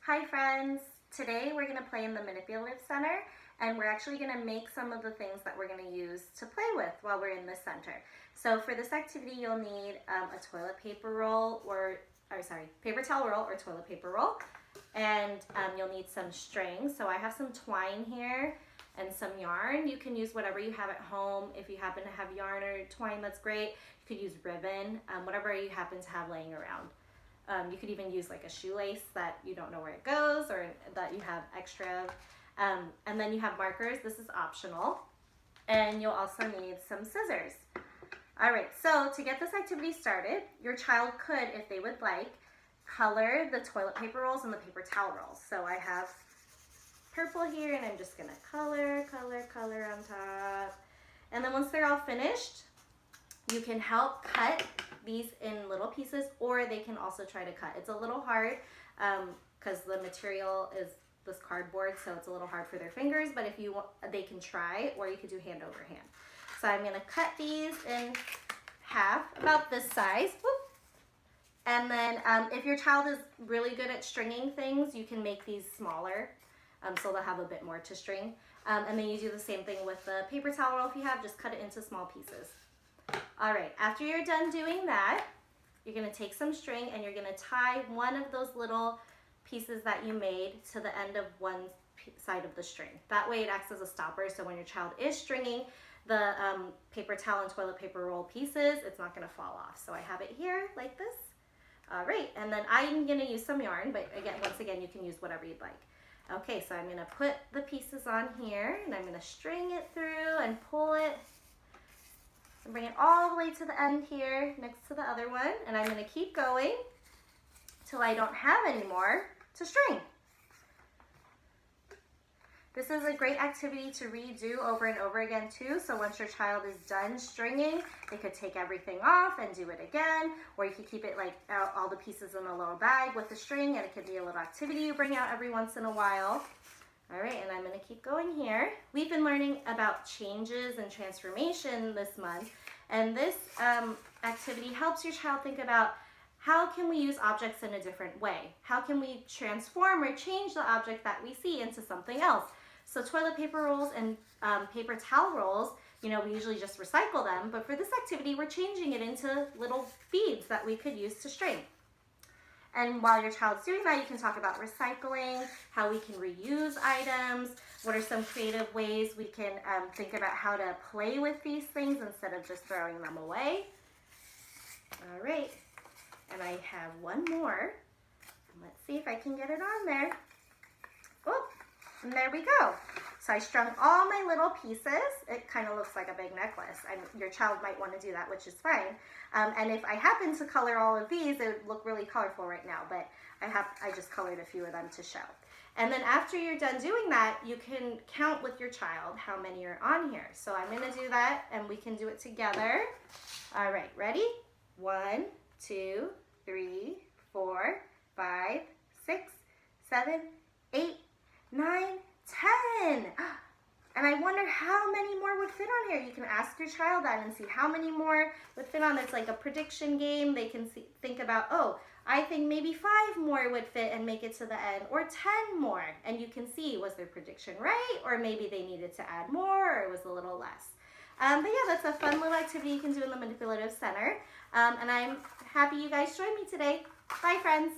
Hi friends! Today we're going to play in the Manipulative Center, and we're actually going to make some of the things that we're going to use to play with while we're in the center. So for this activity you'll need a toilet paper roll paper towel roll or toilet paper roll, and you'll need some string. So I have some twine here and some yarn. You can use whatever you have at home. If you happen to have yarn or twine, that's great. You could use ribbon, whatever you happen to have laying around. You could even use like a shoelace that you don't know where it goes or that you have extra of. And then you have markers. This is optional. And you'll also need some scissors. All right, so to get this activity started, your child could, if they would like, color the toilet paper rolls and the paper towel rolls. So I have purple here, and I'm just gonna color on top. And then once they're all finished, you can help cut these in little pieces, or they can also try to cut. It's a little hard because the material is this cardboard, so it's a little hard for their fingers, but if you want, they can try, or you could do hand over hand. So I'm gonna cut these in half, about this size. Whoop. And then if your child is really good at stringing things, you can make these smaller, so they'll have a bit more to string. And then you do the same thing with the paper towel roll. If you have, just cut it into small pieces. All right, after you're done doing that, you're gonna take some string and you're gonna tie one of those little pieces that you made to the end of one side of the string. That way it acts as a stopper, so when your child is stringing the paper towel and toilet paper roll pieces, it's not gonna fall off. So I have it here like this. All right, and then I'm gonna use some yarn, but once again, you can use whatever you'd like. Okay, so I'm gonna put the pieces on here and I'm gonna string it through and pull it and bring it all the way to the end here next to the other one, and I'm gonna keep going till I don't have any more to string. This is a great activity to redo over and over again too, so once your child is done stringing, they could take everything off and do it again, or you could keep it like all the pieces in a little bag with the string, and it could be a little activity you bring out every once in a while. All right, and I'm gonna keep going here. We've been learning about changes and transformation this month, and this activity helps your child think about how can we use objects in a different way? How can we transform or change the object that we see into something else? So toilet paper rolls and paper towel rolls, you know, we usually just recycle them, but for this activity, we're changing it into little beads that we could use to string. And while your child's doing that, you can talk about recycling, how we can reuse items, what are some creative ways we can think about how to play with these things instead of just throwing them away. All right, and I have one more. Let's see if I can get it on there. Oh, and there we go. So I strung all my little pieces. It kind of looks like a big necklace. Your child might want to do that, which is fine. And if I happen to color all of these, it would look really colorful right now, but I just colored a few of them to show. And then after you're done doing that, you can count with your child how many are on here. So I'm gonna do that and we can do it together. All right, ready? 1, 2, 3, 4, 5, 6, 7, 8, 9, 10. And I wonder how many more would fit on here. You can ask your child that and see how many more would fit on. It's like a prediction game. They can think about, oh, I think maybe 5 more would fit and make it to the end, or 10 more. And you can see, was their prediction right? Or maybe they needed to add more, or it was a little less. But yeah, that's a fun little activity you can do in the Manipulative Center. And I'm happy you guys joined me today. Bye, friends.